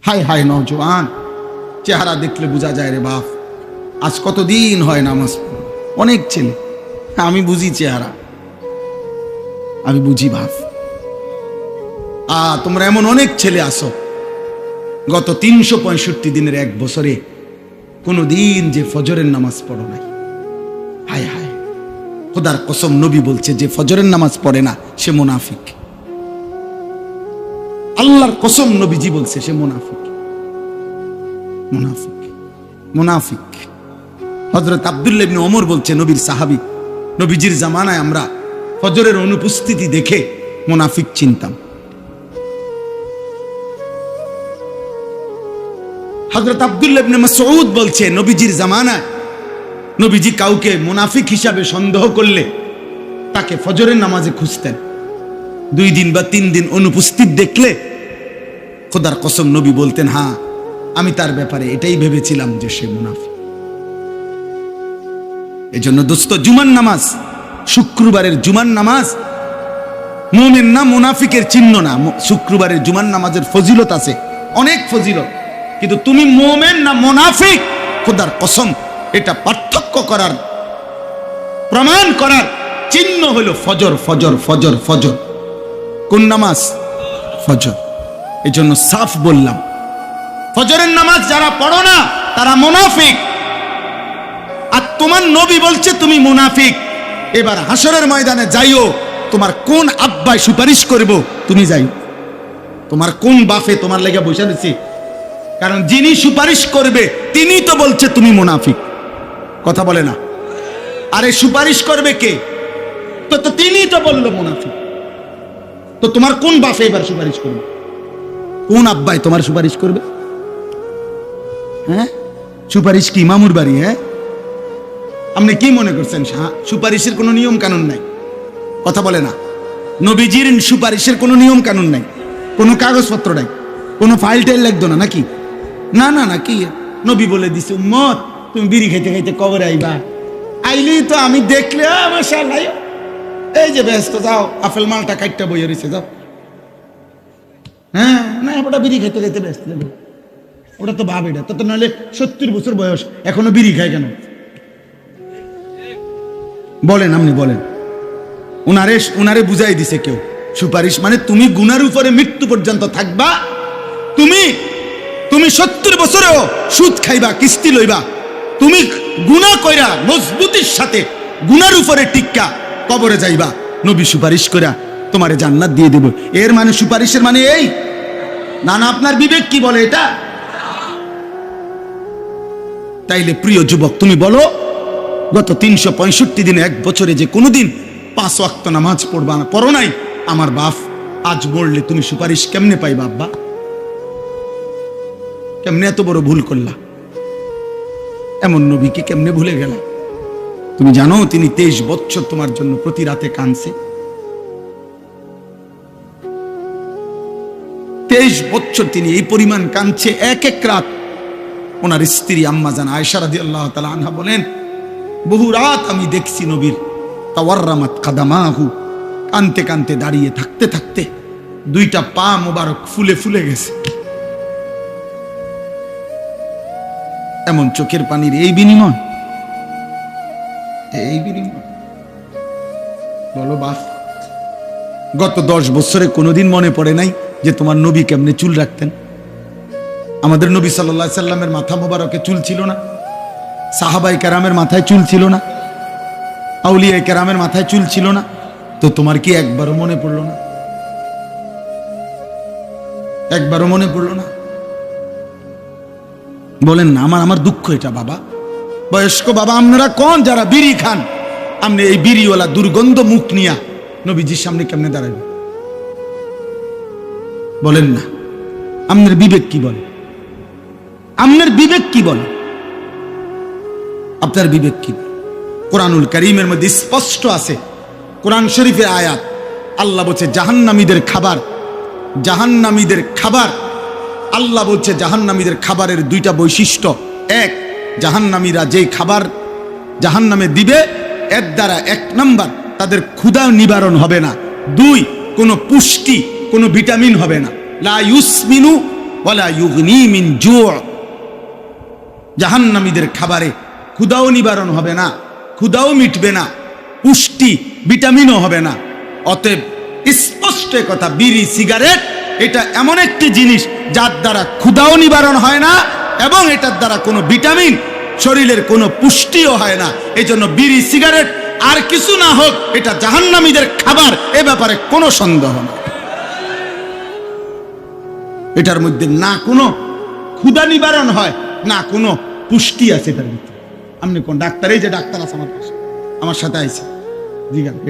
হায় হায় নওজোয়ান, চেহারা দেখলে বোঝা যায় রে বাপ, আজ কতদিন হয় নামাজ পড়ো। অনেক ছেলে, আমি বুঝি চেহারা, আমি বুঝি বাপ। তোমরা এমন অনেক ছেলে আসো, গত 365 দিনের এক বছরে কোনো দিন যে ফজরের নামাজ পড়ো নাই। হায় হায়, খোদার কসম, নবী বলছে যে ফজরের নামাজ পড়ে না সে মুনাফিক। আল্লাহর কসম, নবীজি বলছে সে মুনাফিক, মুনাফিক, মুনাফিক। হযরত আব্দুল্লাহ ইবনে ওমর বলছে, নবীর সাহাবী, নবীজির জামানায় আমরা ফজরের অনুপস্থিতি দেখে মুনাফিক চিনতাম। হযরত আব্দুল্লাহ ইবনে মাসউদ বলছে, নবীজির জামানায় নবীজি কাউকে মুনাফিক হিসাবে সন্দেহ করলে তাকে ফজরের নামাজে খুঁজতেন। 2 দিন বা 3 দিন অনুপস্থিত দেখলে খোদার কসম নবী বলতেন, হ্যাঁ আমি তার ব্যাপারে এটাই ভেবেছিলাম যে সে মুনাফিক। এজন্য দোস্ত, জুমার নামাজ, শুক্রবারের জুমার নামাজ মুমিন না মুনাফিকের চিহ্ন না। শুক্রবারের জুমার নামাজের ফজিলত আছে, অনেক ফজিলত, কিন্তু তুমি মুমিন না মুনাফিক, খোদার কসম এটা পার্থক্য করার, প্রমাণ করার চিহ্ন হলো ফজর, ফজর, ফজর, ফজর। কোন নামাজ? ফজর। এজন্য সাফ বললাম, ফজরের নামাজ যারা পড়ো না তারা মুনাফিক। আর তোমার নবী বলছে তুমি মুনাফিক। এবার হাসরের ময়দানে যাইও, তোমার কোন আব্বাই সুপারিশ করব তুমি যাই, তোমার কোন বাপে তোমার লেগে বসে দিছি, কারণ যিনি সুপারিশ করবে তিনি তো বলছে তুমি মুনাফিক। কথা বলে না? আরে সুপারিশ করবে কে? তো তিনি তো বললো মুনাফিক। তো তোমার কোন বাপে এবার সুপারিশ করবে? কোন আব্বাই তোমার সুপারিশ করবে? হ্যাঁ, সুপারিশ কি মামুর বাড়ি? হ্যাঁ, আপনি কি মনে করছেন সুপারিশের কোনো নিয়ম কানুন নাই? কথা বলে না? নবীজির সুপারিশের কোনো নিয়ম কানুন নাই, কোনো কাগজপত্র নাই, কোনো ফাইল টাইল লাগতো না নাকি? না না না, কি নবী বলে দিছে, উম্মত তুমি বিড়ি খাইতে খাইতে কবরে আইবা, আইলি তো আমি দেখলে মাশাআল্লাহ, এই যে ব্যস্ত, যাও আপেল মালটা কাটটা বইয়ে রয়েছে, যাও। হ্যাঁ না, ওটা বিড়ি খাইতে খাইতে ব্যস্ত, ওটা তো ভাব, এটা তো নাহলে 70 বছর বয়স এখনো বিড়ি খায় কেন? বলেন, আপনি বলেন। উনারে বুঝাই দিছে কেউ, সুপারিশ মানে তুমি গুনার উপরে মৃত্যু পর্যন্ত থাকবা, তুমি 70 বছরেও সুদ খাইবা, কিস্তি লইবা, তুমি গুনাহ কইরা মজবুতির সাথে গুনার উপরে টিক্কা কবরে যাইবা, নবী সুপারিশ কইরা তোমারে জান্নাত দিয়ে দেব। এর মানে সুপারিশের মানে এই না? না, আপনার বিবেক কি বলে এটা? তাইলে প্রিয় যুবক, তুমি বলো, গত 365 দিনে এক বছরে যে কোনোদিন 5 ওয়াক্ত নামাজ পড়বা না, পড়ো নাই, আমার বাপ, আজ বললে তুমি সুপারিশ কেমনে পাইবা? আব্বা কেমনে এত বড় ভুল করলা? এমন নবীকে কেমনে ভুলে গেল? তুমি জানো তিনি 23 বছর তোমার জন্য প্রতি রাতে কাঁদছে। 23 বছর তিনি এই পরিমাণ কাঁদছে। এক এক রাত ওনার স্ত্রী আম্মা জান আয়েশা রাদিয়াল্লাহু তাআলা আনহা বলেন, বহু রাত আমি দেখছি নবীর তাওয়াররামাত কাদামাহু, কানতে কানতে দাঁড়িয়ে থাকতে থাকতে 2টা পা মোবারক ফুলে ফুলে গেছে। এমন চোখের পানির এই বিনিময়, এই বিনিময় বলো বাস। গত 10 বছরে কোনোদিন মনে পড়ে নাই যে তোমার নবী কেমনে চুল রাখতেন? আমাদের নবী সাল্লাল্লাহু আলাইহি সাল্লামের মাথা মোবারকে চুল ছিল না, সাহাবাই কেরামের মাথায় চুল ছিল না, আউলিয়ায়ে কেরামের মাথায় চুল ছিল না, তো তোমার কি একবারও মনে পড়লো না? একবারও মনে পড়লো না? বলেন না। আমার দুঃখ এটা বাবা, বয়স্ক বাবা আপনারা কোন যারা বিড়ি খান, আপনি এই বিড়িওয়ালা দুর্গন্ধ মুখ নিয়া নবীজির সামনে কেমনে দাঁড়াবেন? বলেন না। আপনার বিবেক কি বলে? আপনার বিবেক কি বলে? আপনার বিবেক কি? কোরআনুল কারীমের মধ্যে স্পষ্ট আছে, কোরআন শরীফের আয়াত, আল্লাহ বলছে জাহান্নামীদের খাবার, জাহান্নামীদের খাবার, আল্লাহ বলছে জাহান্নামীদের খাবারের 2টা বৈশিষ্ট্য। এক, জাহান্নামীরা যে খাবার জাহান্নামে দিবে এর দ্বারা 1 নাম্বার তাদের ক্ষুধা নিবারণ হবে না, 2 কোনো পুষ্টি, কোনো ভিটামিন হবে না। লা ইউসমিনু ওয়ালা ইউগনি মিন জু'। জাহান্নামীদের খাবারে ক্ষুধাও নিবারণ হবে না, ক্ষুধাও মিটবে না, পুষ্টি ভিটামিনও হবে না। অতএব স্পষ্ট কথা, বিড়ি সিগারেট এটা এমন একটি জিনিস যার দ্বারা ক্ষুধাও নিবারণ হয় না এবং এটার দ্বারা কোনো ভিটামিন, শরীরের কোনো পুষ্টিও হয় না। এই জন্য বিড়ি সিগারেট আর কিছু না হোক, এটা জাহান্নামীদের খাবার, এ ব্যাপারে কোনো সন্দেহ না। এটার মধ্যে না কোনো ক্ষুধা নিবারণ হয়, না কোনো পুষ্টি আছে এটার ভিতরে। আপনি কোন ডাক্তার? এই যে ডাক্তার আছে আমার পাশে, আমার সাথে আইছে, জিজ্ঞাসা